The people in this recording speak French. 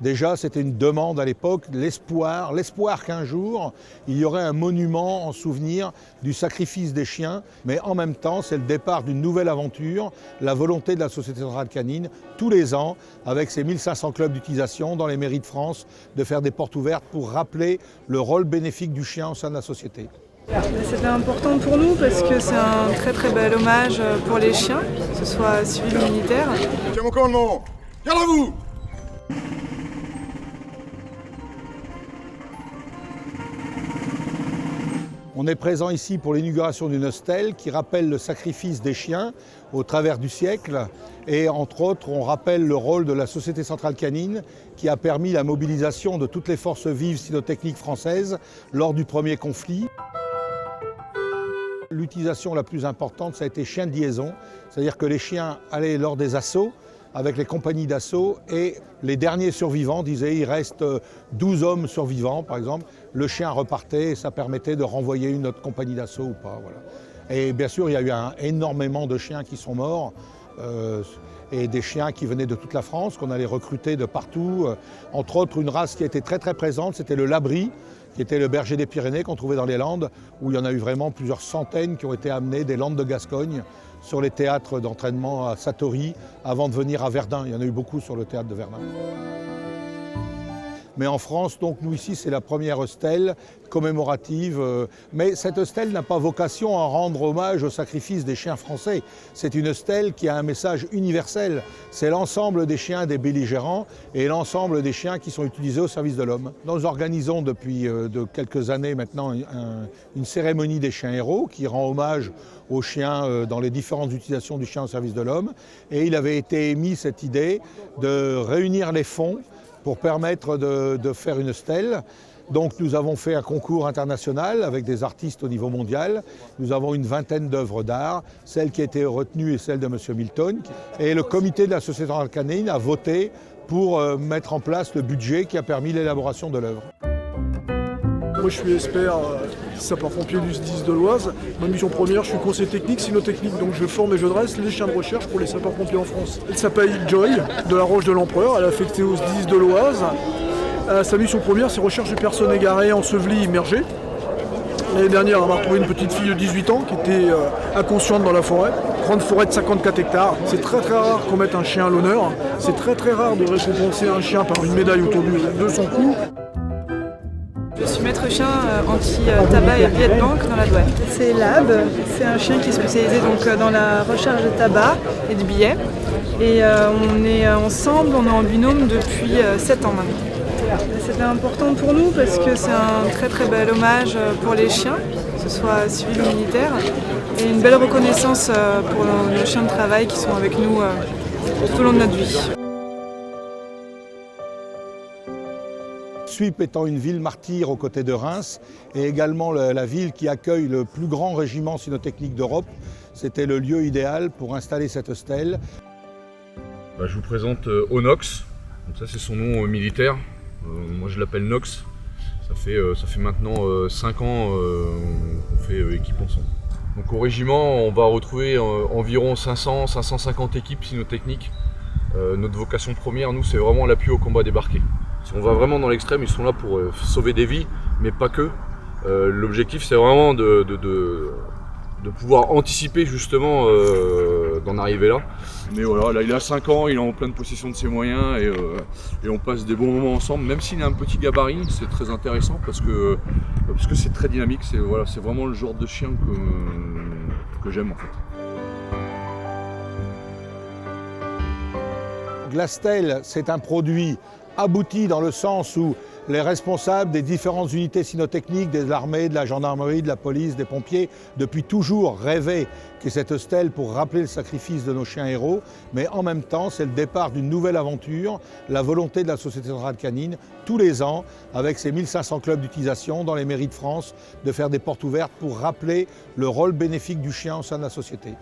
Déjà, c'était une demande à l'époque, l'espoir qu'un jour, il y aurait un monument en souvenir du sacrifice des chiens, mais en même temps, c'est le départ d'une nouvelle aventure, la volonté de la Société centrale canine, tous les ans, avec ses 1500 clubs d'utilisation dans les mairies de France, de faire des portes ouvertes pour rappeler le rôle bénéfique du chien au sein de la société. C'était important pour nous parce que c'est un très très bel hommage pour les chiens, que ce soit civils ou militaires. Tiens mon commandement, garde à vous! On est présent ici pour l'inauguration d'une stèle qui rappelle le sacrifice des chiens au travers du siècle. Et entre autres, on rappelle le rôle de la Société centrale canine qui a permis la mobilisation de toutes les forces vives cynotechniques françaises lors du premier conflit. L'utilisation la plus importante, ça a été chien de liaison, c'est-à-dire que les chiens allaient lors des assauts avec les compagnies d'assaut et les derniers survivants disaient il reste 12 hommes survivants par exemple, le chien repartait et ça permettait de renvoyer une autre compagnie d'assaut ou pas. Voilà. Et bien sûr il y a eu énormément de chiens qui sont morts et des chiens qui venaient de toute la France, qu'on allait recruter de partout. Entre autres une race qui était très très présente, c'était le Labri, qui était le berger des Pyrénées qu'on trouvait dans les Landes, où il y en a eu vraiment plusieurs centaines qui ont été amenés des Landes de Gascogne sur les théâtres d'entraînement à Satory avant de venir à Verdun. Il y en a eu beaucoup sur le théâtre de Verdun. Mais en France, donc nous ici, c'est la première stèle commémorative. Mais cette stèle n'a pas vocation à rendre hommage au sacrifice des chiens français. C'est une stèle qui a un message universel. C'est l'ensemble des chiens des belligérants et l'ensemble des chiens qui sont utilisés au service de l'homme. Nous organisons depuis de quelques années maintenant une cérémonie des chiens héros qui rend hommage aux chiens dans les différentes utilisations du chien au service de l'homme. Et il avait été émis cette idée de réunir les fonds pour permettre de faire une stèle. Donc nous avons fait un concours international avec des artistes au niveau mondial. Nous avons une vingtaine d'œuvres d'art. Celle qui a été retenue est celle de M. Milton. Et le comité de la Société centrale canine a voté pour mettre en place le budget qui a permis l'élaboration de l'œuvre. Moi je suis expert sapeur-pompier du SDIS de l'Oise. Ma mission première, je suis conseiller technique, cynotechnique, donc je forme et je dresse les chiens de recherche pour les sapeurs-pompiers en France. Elle s'appelle Joy, de la Roche de l'Empereur, elle est affectée au SDIS de l'Oise. Sa mission première, c'est recherche de personnes égarées, ensevelies, immergées. L'année dernière, on a retrouvé une petite fille de 18 ans qui était inconsciente dans la forêt. Grande forêt de 54 hectares. C'est très très rare qu'on mette un chien à l'honneur. C'est très très rare de récompenser un chien par une médaille autour de son cou. Je suis maître chien anti-tabac et billet de banque dans la Douane. C'est Lab, c'est un chien qui est spécialisé donc, dans la recherche de tabac et de billets. Et on est ensemble, on est en binôme depuis 7 ans maintenant. C'était important pour nous parce que c'est un très très bel hommage pour les chiens, que ce soit civils ou militaires, et une belle reconnaissance pour nos chiens de travail qui sont avec nous tout au long de notre vie. Suippes étant une ville martyre aux côtés de Reims et également la ville qui accueille le plus grand régiment cynotechnique d'Europe, c'était le lieu idéal pour installer cette stèle. Je vous présente Onox, donc ça c'est son nom militaire, moi je l'appelle Nox. Ça fait maintenant 5 ans qu'on fait équipe ensemble. Donc au régiment on va retrouver environ 500-550 équipes cynotechniques. Notre vocation première, nous, c'est vraiment l'appui au combat débarqué. Si on va vraiment dans l'extrême, ils sont là pour sauver des vies, mais pas que. L'objectif, c'est vraiment de pouvoir anticiper justement d'en arriver là. Mais voilà, là il a 5 ans, il est en pleine possession de ses moyens et on passe des bons moments ensemble. Même s'il a un petit gabarit, c'est très intéressant parce que c'est très dynamique. C'est vraiment le genre de chien que j'aime en fait. La stèle, c'est un produit abouti dans le sens où les responsables des différentes unités cynotechniques, de l'armée, de la gendarmerie, de la police, des pompiers, depuis toujours rêvaient que cette stèle pour rappeler le sacrifice de nos chiens héros, mais en même temps, c'est le départ d'une nouvelle aventure, la volonté de la Société centrale canine, tous les ans, avec ses 1500 clubs d'utilisation dans les mairies de France, de faire des portes ouvertes pour rappeler le rôle bénéfique du chien au sein de la société.